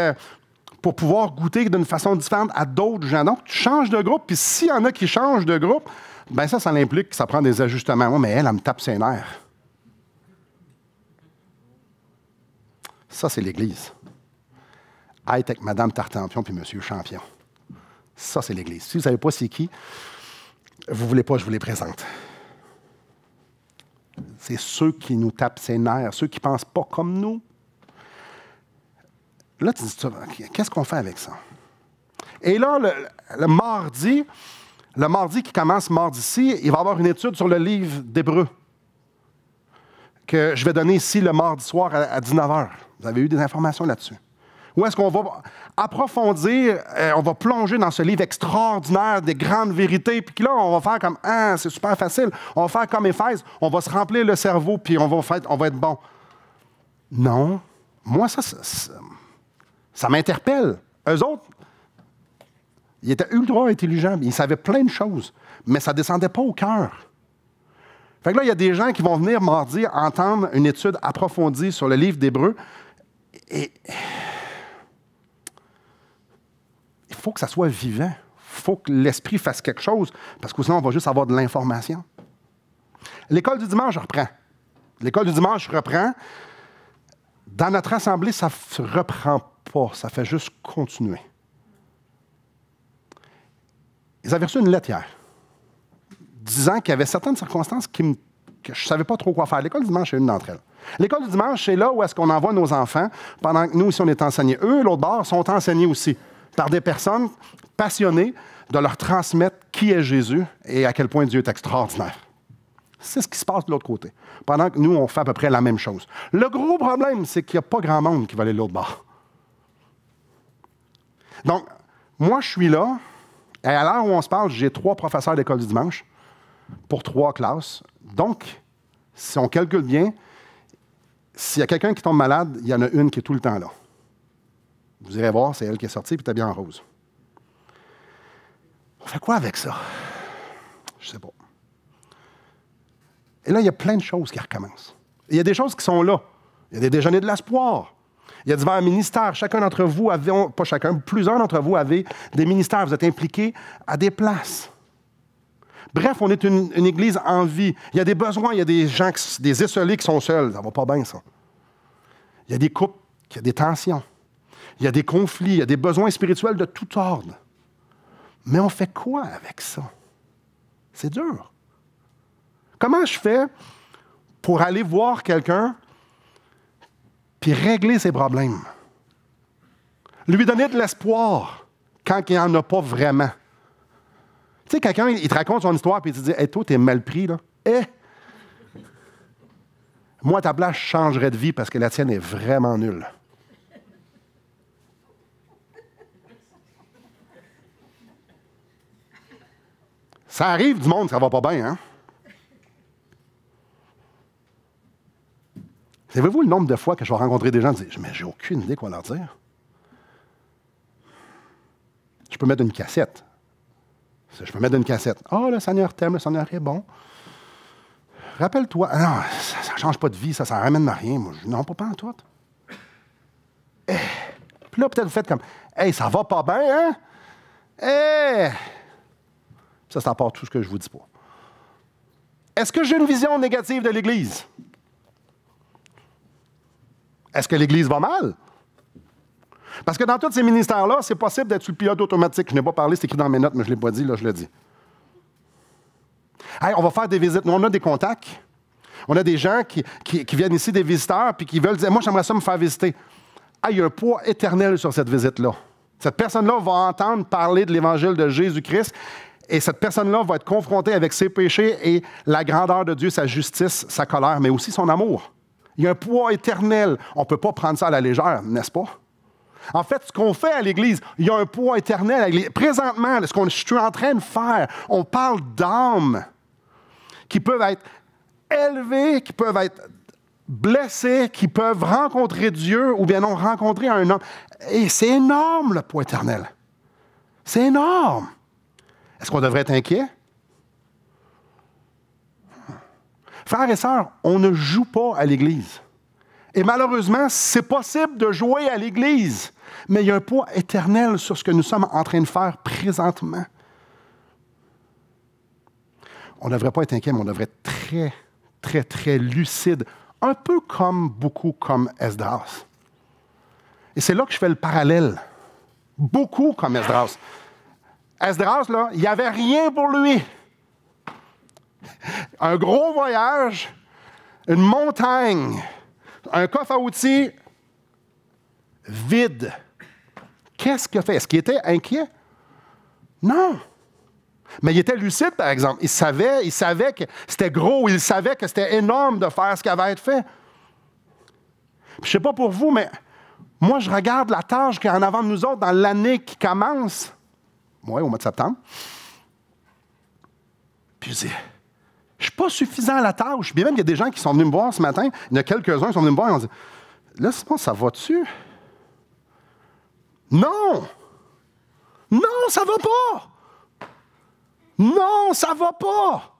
Speaker 1: pour pouvoir goûter d'une façon différente à d'autres gens. Donc, tu changes de groupe, puis s'il y en a qui changent de groupe, bien ça implique que ça prend des ajustements. Moi, mais elle me tape ses nerfs. Ça, c'est l'Église. Être avec Mme Tartampion puis M. Champion. Ça, c'est l'Église. Si vous ne savez pas c'est qui, vous ne voulez pas que je vous les présente. C'est ceux qui nous tapent ses nerfs, ceux qui ne pensent pas comme nous. Là, tu dis, qu'est-ce qu'on fait avec ça? Et là, le mardi qui commence mardi-ci, il va y avoir une étude sur le livre d'Hébreux que je vais donner ici le mardi soir à 19h. Vous avez eu des informations là-dessus. Où est-ce qu'on va approfondir, on va plonger dans ce livre extraordinaire des grandes vérités, puis là, on va faire comme, ah, c'est super facile, on va faire comme Éphèse, on va se remplir le cerveau, puis on va être bon. Non. Moi, ça m'interpelle. Eux autres, ils étaient ultra intelligents, ils savaient plein de choses, mais ça ne descendait pas au cœur. Fait que là, il y a des gens qui vont venir mardi entendre une étude approfondie sur le livre d'Hébreux. Et il faut que ça soit vivant. Il faut que l'esprit fasse quelque chose, parce que sinon, on va juste avoir de l'information. L'école du dimanche reprend. L'école du dimanche reprend. Dans notre assemblée, ça ne reprend pas. Ça fait juste continuer. Ils avaient reçu une lettre hier, disant qu'il y avait certaines circonstances que je ne savais pas trop quoi faire. L'école du dimanche est une d'entre elles. L'école du dimanche, c'est là où est-ce qu'on envoie nos enfants, pendant que nous, ici, on est enseignés. Eux, l'autre bord, sont enseignés aussi par des personnes passionnées de leur transmettre qui est Jésus et à quel point Dieu est extraordinaire. C'est ce qui se passe de l'autre côté. Pendant que nous, on fait à peu près la même chose. Le gros problème, c'est qu'il n'y a pas grand monde qui va aller de l'autre bord. Donc, moi, je suis là, et à l'heure où on se parle, j'ai 3 professeurs d'école du dimanche pour 3 classes. Donc, si on calcule bien, s'il y a quelqu'un qui tombe malade, il y en a une qui est tout le temps là. Vous irez voir, c'est elle qui est sortie, puis tu es bien en rose. On fait quoi avec ça? Je ne sais pas. Et là, il y a plein de choses qui recommencent. Il y a des choses qui sont là. Il y a des déjeuners de l'espoir. Il y a divers ministères. Chacun d'entre vous avait, pas chacun, plusieurs d'entre vous avez des ministères. Vous êtes impliqués à des places. Bref, on est une Église en vie. Il y a des besoins, il y a des gens, des esselés qui sont seuls. Ça ne va pas bien, ça. Il y a des couples, il y a des tensions. Il y a des conflits, il y a des besoins spirituels de tout ordre. Mais on fait quoi avec ça? C'est dur. Comment je fais pour aller voir quelqu'un puis régler ses problèmes? Lui donner de l'espoir quand il n'y en a pas vraiment. Tu sais, quelqu'un, il te raconte son histoire puis il te dit « Hey, toi, t'es mal pris, là. Moi, à ta place, je changerais de vie parce que la tienne est vraiment nulle. » Ça arrive du monde, ça va pas bien, hein? Savez-vous le nombre de fois que je vais rencontrer des gens et dire « Mais j'ai aucune idée quoi leur dire. » Je peux mettre une cassette. Je peux mettre une cassette. « Ah, le Seigneur t'aime, le Seigneur est bon. Rappelle-toi. » Ah non, ça ne change pas de vie, ça ne ramène à rien. Moi, non, pas en tout. Puis là, peut-être vous faites comme « Hey, ça va pas bien, hein? Hey! » Ça, c'est à part tout ce que je vous dis pas. Est-ce que j'ai une vision négative de l'Église? Est-ce que l'Église va mal? Parce que dans tous ces ministères-là, c'est possible d'être sur le pilote automatique. Je n'ai pas parlé, c'est écrit dans mes notes, mais je ne l'ai pas dit, là, je le dis. Hey, on va faire des visites. Nous, on a des contacts. On a des gens qui viennent ici, des visiteurs, puis qui veulent dire « Moi, j'aimerais ça me faire visiter. » Il y a un poids éternel sur cette visite-là. Cette personne-là va entendre parler de l'Évangile de Jésus-Christ. Et cette personne-là va être confrontée avec ses péchés et la grandeur de Dieu, sa justice, sa colère, mais aussi son amour. Il y a un poids éternel. On ne peut pas prendre ça à la légère, n'est-ce pas? En fait, ce qu'on fait à l'Église, il y a un poids éternel à l'Église. Présentement, ce que je suis en train de faire, on parle d'âmes qui peuvent être élevées, qui peuvent être blessées, qui peuvent rencontrer Dieu ou bien non rencontrer un homme. Et c'est énorme, le poids éternel. C'est énorme. Est-ce qu'on devrait être inquiet? Frères et sœurs, on ne joue pas à l'Église. Et malheureusement, c'est possible de jouer à l'Église, mais il y a un poids éternel sur ce que nous sommes en train de faire présentement. On ne devrait pas être inquiet, mais on devrait être très, très, très lucide, un peu beaucoup comme Esdras. Et c'est là que je fais le parallèle. Beaucoup comme Esdras. Esdras, là, il n'y avait rien pour lui. Un gros voyage, une montagne, un coffre à outils vide. Qu'est-ce qu'il a fait? Est-ce qu'il était inquiet? Non. Mais il était lucide, par exemple. Il savait que c'était gros, il savait que c'était énorme de faire ce qui avait à être fait. Puis, je ne sais pas pour vous, mais moi, je regarde la tâche qui est en avant de nous autres dans l'année qui commence. Oui, au mois de septembre. Puis je dis, je ne suis pas suffisant à la tâche. Puis même, il y a des gens qui sont venus me voir ce matin. Il y en a quelques-uns qui sont venus me voir et ont dit, là, Simon, ça va-tu? Non! Non, ça va pas! Non, ça va pas!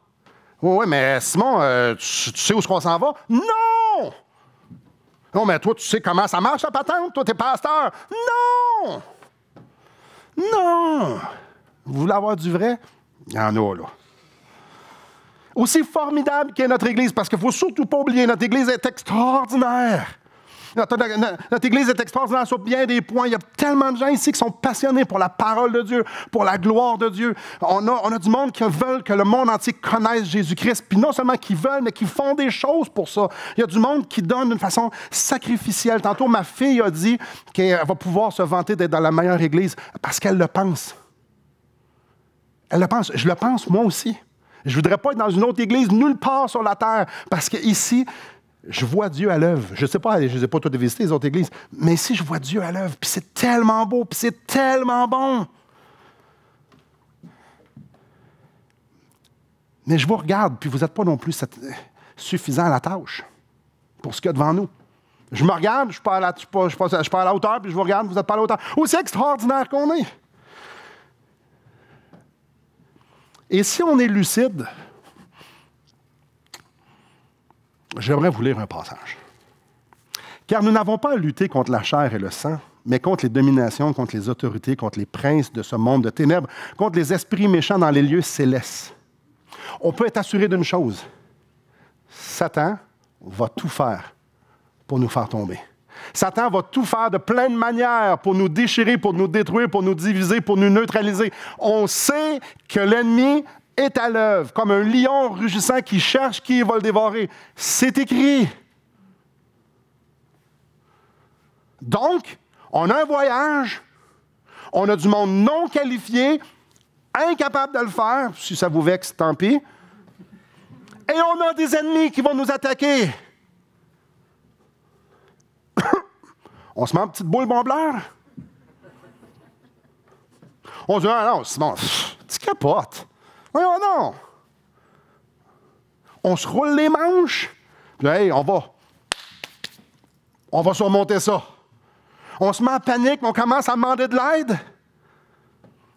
Speaker 1: Oui, mais Simon, tu sais où est-ce qu'on s'en va? Non! Non, mais toi, tu sais comment ça marche, la patente? Toi, t'es pasteur? Non! Non! Vous voulez avoir du vrai? Il y en a, là. Aussi formidable qu'est notre Église, parce qu'il ne faut surtout pas oublier, notre Église est extraordinaire. Notre Église est extraordinaire sur bien des points. Il y a tellement de gens ici qui sont passionnés pour la parole de Dieu, pour la gloire de Dieu. On a du monde qui veulent que le monde entier connaisse Jésus-Christ. Puis non seulement qui veulent, mais qui font des choses pour ça. Il y a du monde qui donne d'une façon sacrificielle. Tantôt, ma fille a dit qu'elle va pouvoir se vanter d'être dans la meilleure Église parce qu'elle le pense. Elle le pense. Je le pense, moi aussi. Je ne voudrais pas être dans une autre Église nulle part sur la terre parce qu'ici, je vois Dieu à l'œuvre. Je ne sais pas, je ne les ai pas toutes visitées, les autres églises, mais ici, je vois Dieu à l'œuvre. Puis c'est tellement beau, puis c'est tellement bon. Mais je vous regarde, puis vous n'êtes pas non plus suffisant à la tâche pour ce qu'il y a devant nous. Je me regarde, je suis pas à la hauteur, puis je vous regarde, vous n'êtes pas à la hauteur. Aussi extraordinaire qu'on est. Et si on est lucide, j'aimerais vous lire un passage Car nous n'avons pas à lutter contre la chair et le sang, mais contre les dominations, contre les autorités, contre les princes de ce monde de ténèbres, contre les esprits méchants dans les lieux célestes. On peut être assuré d'une chose. Satan va tout faire pour nous faire tomber. Satan va tout faire de plein de manières pour nous déchirer, pour nous détruire, pour nous diviser, pour nous neutraliser. On sait que l'ennemi est à l'œuvre, comme un lion rugissant qui cherche qui va le dévorer. C'est écrit. Donc, on a un voyage, on a du monde non qualifié, incapable de le faire, si ça vous vexe, tant pis. Et on a des ennemis qui vont nous attaquer. On se met en petite boule bombleur. On dit, ah non, Simon, tu capotes. Voyons non. On se roule les manches. Puis, hey, on va surmonter ça. On se met en panique, on commence à demander de l'aide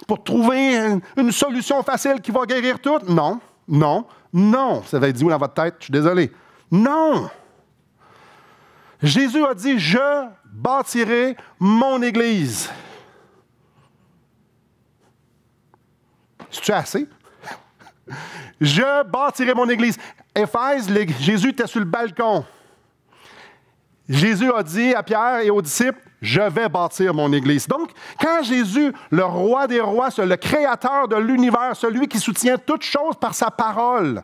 Speaker 1: pour trouver une solution facile qui va guérir tout. Non, non, non. Ça va être dit où dans votre tête? Je suis désolé. Non. Jésus a dit, je bâtirai mon Église. C'est-tu assez? Je bâtirai mon Église. Éphèse, Jésus était sur le balcon. Jésus a dit à Pierre et aux disciples, je vais bâtir mon Église. Donc, quand Jésus, le roi des rois, le créateur de l'univers, celui qui soutient toutes choses par sa parole,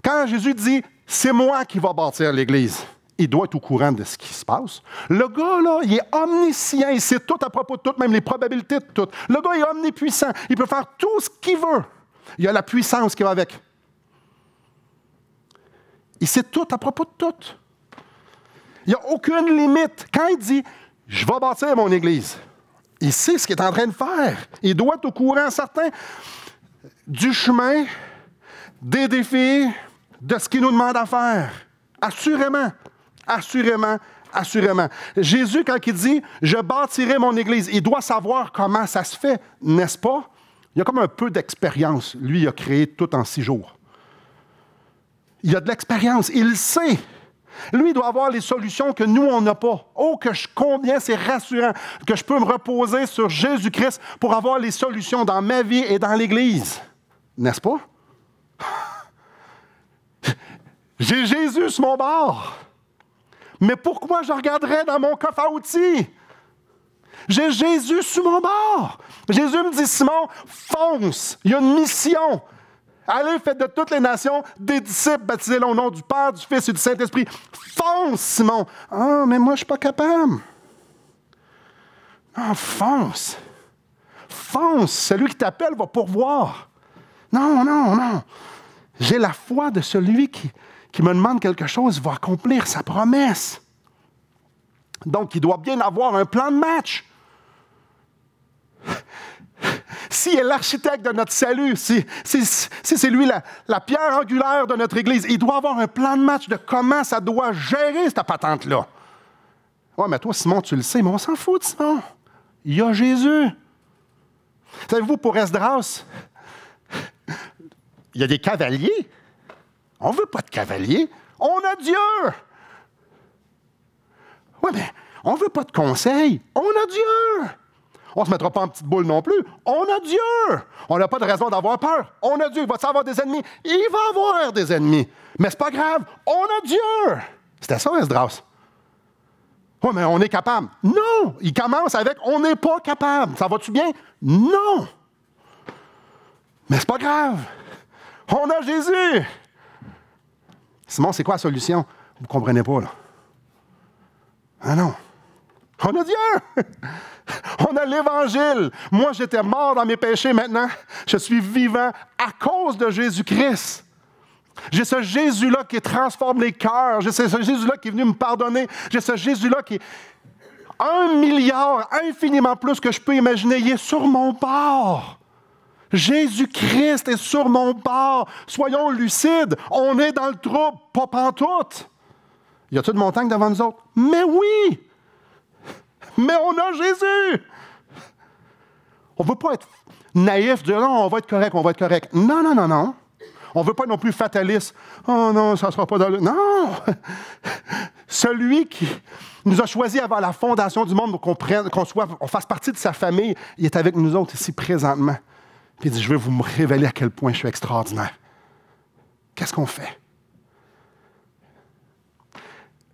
Speaker 1: quand Jésus dit, c'est moi qui vais bâtir l'Église, il doit être au courant de ce qui se passe. Le gars, là, il est omniscient, il sait tout à propos de tout, même les probabilités de tout. Le gars est omnipuissant, il peut faire tout ce qu'il veut. Il a la puissance qui va avec. Il sait tout à propos de tout. Il n'y a aucune limite. Quand il dit « Je vais bâtir mon Église », il sait ce qu'il est en train de faire. Il doit être au courant certain du chemin, des défis, de ce qu'il nous demande à faire. Assurément, assurément, assurément. Jésus, quand il dit « Je bâtirai mon Église », il doit savoir comment ça se fait, n'est-ce pas? Il y a comme un peu d'expérience. Lui, il a créé tout en 6 jours. Il a de l'expérience, il le sait. Lui, il doit avoir les solutions que nous, on n'a pas. Oh, combien c'est rassurant que je peux me reposer sur Jésus-Christ pour avoir les solutions dans ma vie et dans l'Église. N'est-ce pas? J'ai Jésus sur mon bord. Mais pourquoi je regarderais dans mon coffre à outils? J'ai Jésus sur mon bord. Jésus me dit, Simon, fonce. Il y a une mission. Allez, faites de toutes les nations des disciples baptisés au nom du Père, du Fils et du Saint-Esprit. Fonce, Simon. Ah, mais moi, je ne suis pas capable. Non, fonce. Fonce. Celui qui t'appelle va pourvoir. Non, non, non. J'ai la foi de celui qui me demande quelque chose, va accomplir sa promesse. Donc, il doit bien avoir un plan de match. S'il est l'architecte de notre salut, si c'est lui la pierre angulaire de notre Église, il doit avoir un plan de match de comment ça doit gérer cette patente-là. Oui, mais toi, Simon, tu le sais, mais on s'en fout, Simon. Il y a Jésus. Savez-vous, pour Esdras, il y a des cavaliers. On ne veut pas de cavaliers. On a Dieu. Oui, mais on ne veut pas de conseils. On a Dieu. On ne se mettra pas en petite boule non plus. On a Dieu. On n'a pas de raison d'avoir peur. On a Dieu. Il va-t-il avoir des ennemis? Il va avoir des ennemis. Mais c'est pas grave. On a Dieu. C'était ça, Esdras. Oui, mais on est capable. Non. Il commence avec on n'est pas capable. Ça va-tu bien? Non. Mais c'est pas grave. On a Jésus. Simon, c'est quoi la solution? Vous ne comprenez pas, là. Ah non. On a Dieu! On a l'Évangile. Moi, j'étais mort dans mes péchés. Maintenant, je suis vivant à cause de Jésus-Christ. J'ai ce Jésus-là qui transforme les cœurs. J'ai ce Jésus-là qui est venu me pardonner. J'ai ce Jésus-là qui est 1 milliard, infiniment plus que je peux imaginer. Il est sur mon bord. Jésus-Christ est sur mon bord. Soyons lucides. On est dans le trouble, pas pantoute. Y a-t-il de montagne devant nous autres? Mais oui! Mais on a Jésus! On ne veut pas être naïf, dire non, on va être correct, on va être correct. Non, non, non, non. On ne veut pas non plus fataliste. Oh non, ça ne sera pas dans le... Non! Celui qui nous a choisis avant la fondation du monde pour qu'on fasse partie de sa famille, il est avec nous autres ici présentement. Puis il dit, je veux vous révéler à quel point je suis extraordinaire. Qu'est-ce qu'on fait?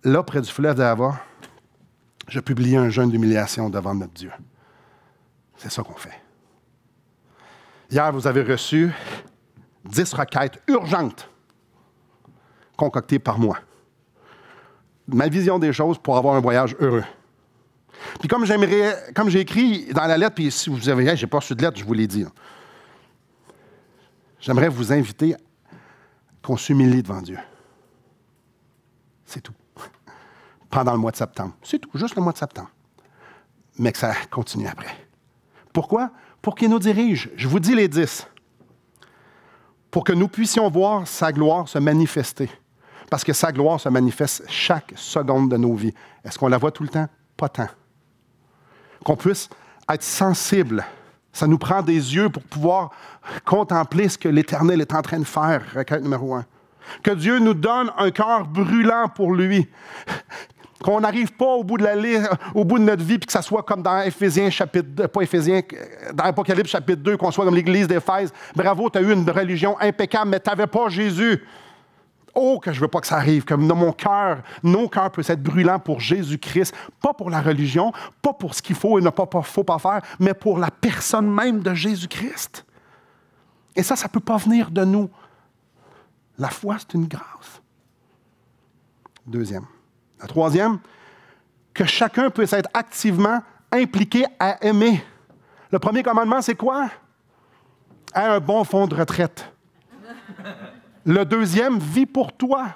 Speaker 1: Là, près du fleuve d'Ava, je publie un jeûne d'humiliation devant notre Dieu. C'est ça qu'on fait. Hier, vous avez reçu 10 requêtes urgentes concoctées par moi. Ma vision des choses pour avoir un voyage heureux. Puis comme j'ai écrit dans la lettre, puis si vous avez, j'ai pas reçu de lettre, je vous l'ai dit. Là. J'aimerais vous inviter qu'on s'humilie devant Dieu. C'est tout. Pendant le mois de septembre. C'est tout, juste le mois de septembre. Mais que ça continue après. Pourquoi? Pour qu'il nous dirige. Je vous dis les 10. Pour que nous puissions voir sa gloire se manifester. Parce que sa gloire se manifeste chaque seconde de nos vies. Est-ce qu'on la voit tout le temps? Pas tant. Qu'on puisse être sensible. Ça nous prend des yeux pour pouvoir contempler ce que l'Éternel est en train de faire. Requête numéro 1. Que Dieu nous donne un cœur brûlant pour lui. Qu'on n'arrive pas au bout de notre vie, puis que ça soit comme dans Éphésiens chapitre 2, pas Éphésiens, dans Apocalypse chapitre 2, qu'on soit comme l'Église d'Éphèse. Bravo, tu as eu une religion impeccable, mais tu n'avais pas Jésus. Oh, que je ne veux pas que ça arrive, que nos cœurs puissent être brûlants pour Jésus-Christ, pas pour la religion, pas pour ce qu'il faut et ne faut pas faire, mais pour la personne même de Jésus-Christ. Et ça ne peut pas venir de nous. La foi, c'est une grâce. Deuxième. La troisième, que chacun puisse être activement impliqué à aimer. Le premier commandement, c'est quoi? Aie un bon fonds de retraite. Le deuxième, vis pour toi.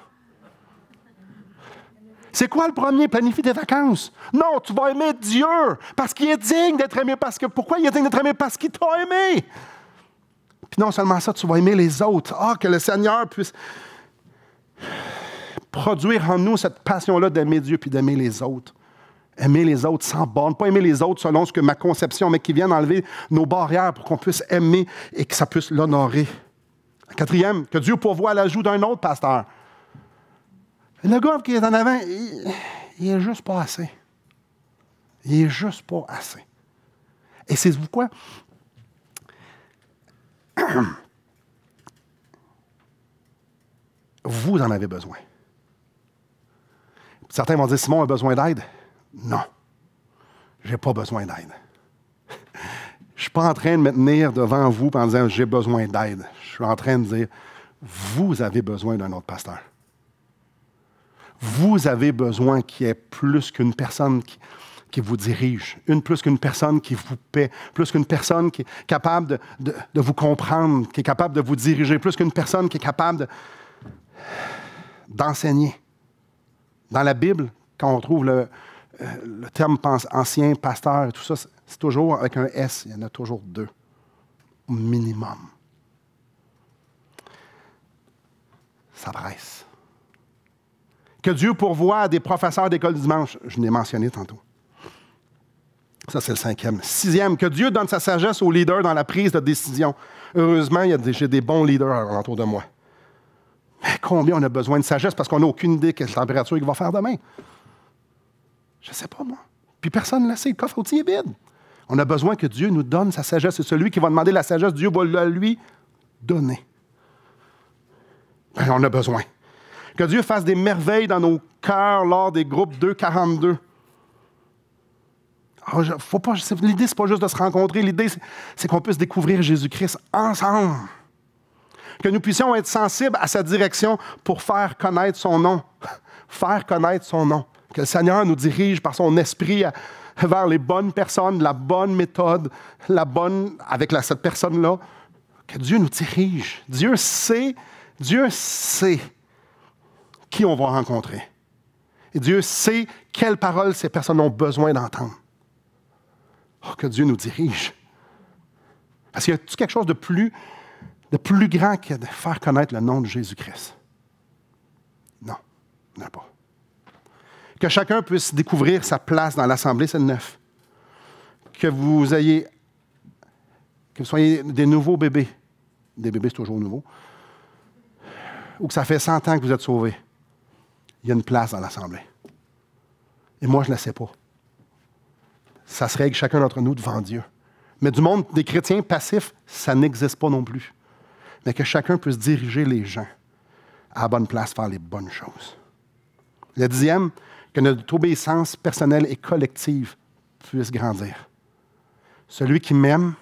Speaker 1: C'est quoi le premier? Planifie tes vacances. Non, tu vas aimer Dieu parce qu'il est digne d'être aimé. Pourquoi il est digne d'être aimé? Parce qu'il t'a aimé. Puis non seulement ça, tu vas aimer les autres. Que le Seigneur puisse produire en nous cette passion-là d'aimer Dieu puis d'aimer les autres. Aimer les autres sans borne. Pas aimer les autres selon ce que ma conception, mais qui viennent enlever nos barrières pour qu'on puisse aimer et que ça puisse l'honorer. Quatrième, que Dieu pourvoie l'ajout d'un autre pasteur. Le gars qui est en avant, il est juste pas assez. Il est juste pas assez. Et c'est vous quoi? Vous en avez besoin. Certains vont dire, Simon a besoin d'aide. Non, je n'ai pas besoin d'aide. Je ne suis pas en train de me tenir devant vous en disant, j'ai besoin d'aide. Je suis en train de dire, vous avez besoin d'un autre pasteur. Vous avez besoin qu'il y ait plus qu'une personne qui vous dirige, plus qu'une personne qui vous paie, plus qu'une personne qui est capable de vous comprendre, qui est capable de vous diriger, plus qu'une personne qui est capable d'enseigner. Dans la Bible, quand on trouve le terme ancien, pasteur et tout ça, c'est toujours avec un S, il y en a toujours 2, au minimum. Ça presse. Que Dieu pourvoie à des professeurs d'école du dimanche, je l'ai mentionné tantôt. Ça, c'est le 5e. 6e, que Dieu donne sa sagesse aux leaders dans la prise de décision. Heureusement, j'ai des bons leaders autour de moi. Mais combien on a besoin de sagesse parce qu'on n'a aucune idée de quelle température il va faire demain? Je ne sais pas, moi. Puis personne ne le sait. Le coffre outil est vide. On a besoin que Dieu nous donne sa sagesse. C'est celui qui va demander la sagesse, Dieu va la lui donner. Ben, on a besoin. Que Dieu fasse des merveilles dans nos cœurs lors des groupes 242. L'idée, ce n'est pas juste de se rencontrer. L'idée, c'est qu'on puisse découvrir Jésus-Christ ensemble. Que nous puissions être sensibles à sa direction pour faire connaître son nom. Faire connaître son nom. Que le Seigneur nous dirige par son esprit vers les bonnes personnes, la bonne méthode, avec cette personne-là. Que Dieu nous dirige. Dieu sait qui on va rencontrer. Et Dieu sait quelles paroles ces personnes ont besoin d'entendre. Que Dieu nous dirige. Parce qu'il y a quelque chose de plus grand que de faire connaître le nom de Jésus-Christ. Non, il n'y en a pas. Que chacun puisse découvrir sa place dans l'Assemblée, c'est le 9. Que vous soyez des nouveaux bébés. Des bébés, c'est toujours nouveau. Ou que ça fait 100 ans que vous êtes sauvés. Il y a une place dans l'Assemblée. Et moi, je ne la sais pas. Ça se règle chacun d'entre nous devant Dieu. Mais du monde des chrétiens passifs, ça n'existe pas non plus. Mais que chacun puisse diriger les gens à la bonne place, faire les bonnes choses. Le 10e, que notre obéissance personnelle et collective puisse grandir. Celui qui m'aime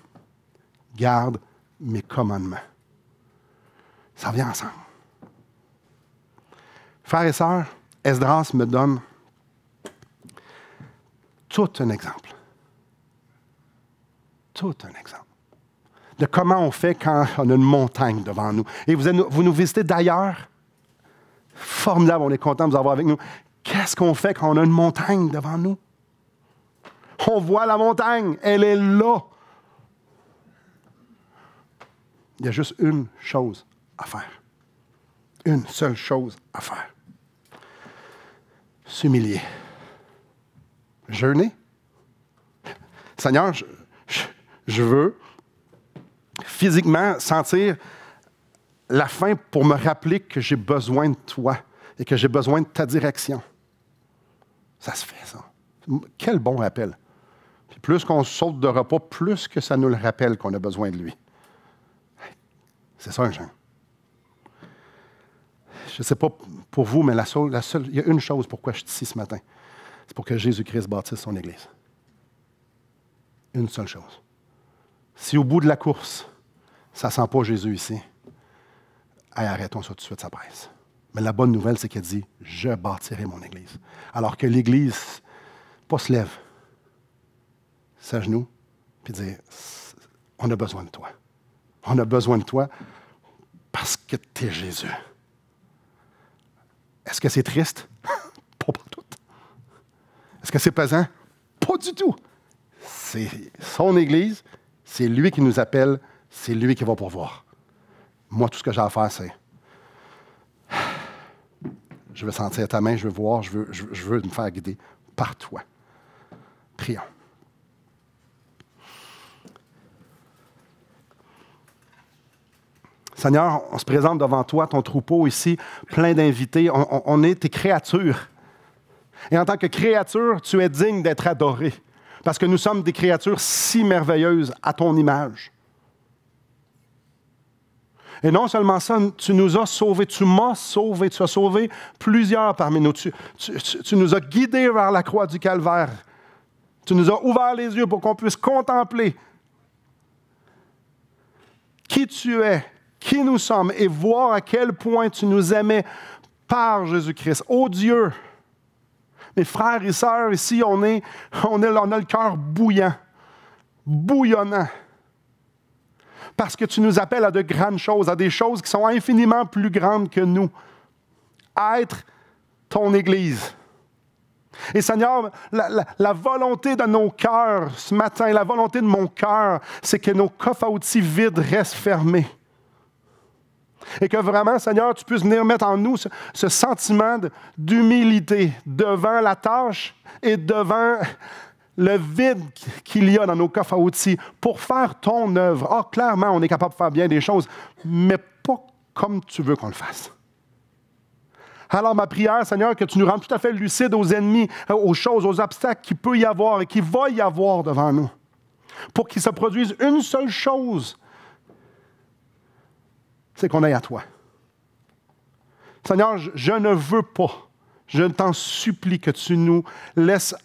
Speaker 1: garde mes commandements. Ça vient ensemble. Frères et sœurs, Esdras me donne tout un exemple. Tout un exemple de comment on fait quand on a une montagne devant nous. Et vous nous visitez d'ailleurs. Formidable, on est content de vous avoir avec nous. Qu'est-ce qu'on fait quand on a une montagne devant nous? On voit la montagne, elle est là. Il y a juste une chose à faire. Une seule chose à faire. S'humilier. Jeûner. Seigneur, je veux physiquement sentir la faim pour me rappeler que j'ai besoin de toi et que j'ai besoin de ta direction. Ça se fait, ça. Quel bon rappel. Puis plus qu'on saute de repas, plus que ça nous le rappelle qu'on a besoin de lui. C'est ça un jeûne. Je ne sais pas pour vous, mais il y a une chose pourquoi je suis ici ce matin. C'est pour que Jésus-Christ bâtisse son Église. Une seule chose. Si au bout de la course, ça ne sent pas Jésus ici, arrêtons ça tout de suite, ça presse. Mais la bonne nouvelle, c'est qu'il dit « Je bâtirai mon Église ». Alors que l'Église, pas se lève, s'agenouille, puis dire « On a besoin de toi. On a besoin de toi parce que tu es Jésus. » Est-ce que c'est triste? Pas partout. Est-ce que c'est pesant? Pas du tout. C'est son Église, c'est lui qui nous appelle, c'est lui qui va pourvoir. Moi, tout ce que j'ai à faire, c'est je veux sentir ta main, je veux voir, je veux me faire guider par toi. Prions. Seigneur, on se présente devant toi, ton troupeau ici, plein d'invités. On est tes créatures. Et en tant que créature, tu es digne d'être adoré. Parce que nous sommes des créatures si merveilleuses à ton image. Et non seulement ça, tu nous as sauvés, tu m'as sauvés, tu as sauvé plusieurs parmi nous. Tu nous as guidés vers la croix du Calvaire. Tu nous as ouvert les yeux pour qu'on puisse contempler qui tu es, qui nous sommes et voir à quel point tu nous aimais par Jésus-Christ. Oh Dieu! Mes frères et sœurs, ici, on a le cœur bouillant, bouillonnant. Parce que tu nous appelles à de grandes choses, à des choses qui sont infiniment plus grandes que nous. À être ton Église. Et Seigneur, la volonté de nos cœurs ce matin, la volonté de mon cœur, c'est que nos coffres à outils vides restent fermés. Et que vraiment, Seigneur, tu puisses venir mettre en nous ce sentiment d'humilité devant la tâche et devant le vide qu'il y a dans nos coffres à outils pour faire ton œuvre. Ah, clairement, on est capable de faire bien des choses, mais pas comme tu veux qu'on le fasse. Alors, ma prière, Seigneur, que tu nous rendes tout à fait lucides aux ennemis, aux choses, aux obstacles qu'il peut y avoir et qu'il va y avoir devant nous. Pour qu'il se produise une seule chose, c'est qu'on aille à toi. Seigneur, je ne veux pas, je t'en supplie que tu nous laisses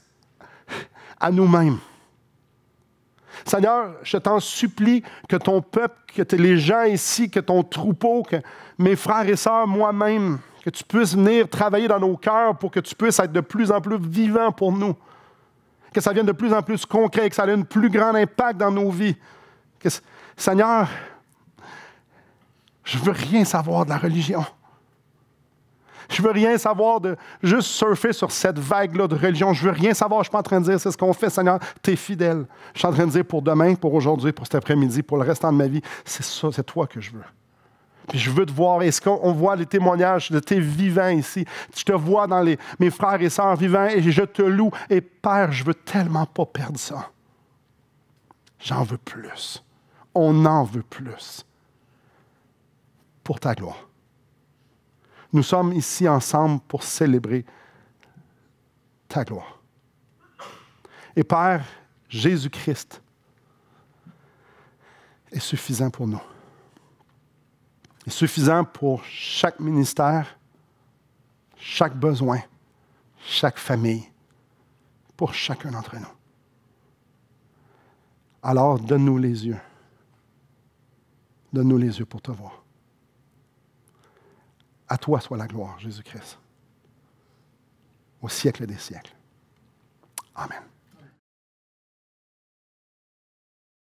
Speaker 1: à nous-mêmes. Seigneur, je t'en supplie que ton peuple, que les gens ici, que ton troupeau, que mes frères et sœurs, moi-même, que tu puisses venir travailler dans nos cœurs pour que tu puisses être de plus en plus vivant pour nous. Que ça vienne de plus en plus concret, que ça ait un plus grand impact dans nos vies. Seigneur, je ne veux rien savoir de la religion. Je ne veux rien savoir de juste surfer sur cette vague-là de religion. Je ne veux rien savoir. Je ne suis pas en train de dire c'est ce qu'on fait, Seigneur. Tu es fidèle. Je suis en train de dire pour demain, pour aujourd'hui, pour cet après-midi, pour le restant de ma vie, c'est ça, c'est toi que je veux. Puis je veux te voir. Est-ce qu'on voit les témoignages de tes vivants ici? Je te vois dans mes frères et sœurs vivants et je te loue. Et Père, je veux tellement pas perdre ça. J'en veux plus. On en veut plus. Pour ta gloire. Nous sommes ici ensemble pour célébrer ta gloire. Et Père, Jésus-Christ est suffisant pour nous. Est suffisant pour chaque ministère, chaque besoin, chaque famille, pour chacun d'entre nous. Alors, donne-nous les yeux. Donne-nous les yeux pour te voir. À toi soit la gloire, Jésus-Christ, au siècle des siècles. Amen.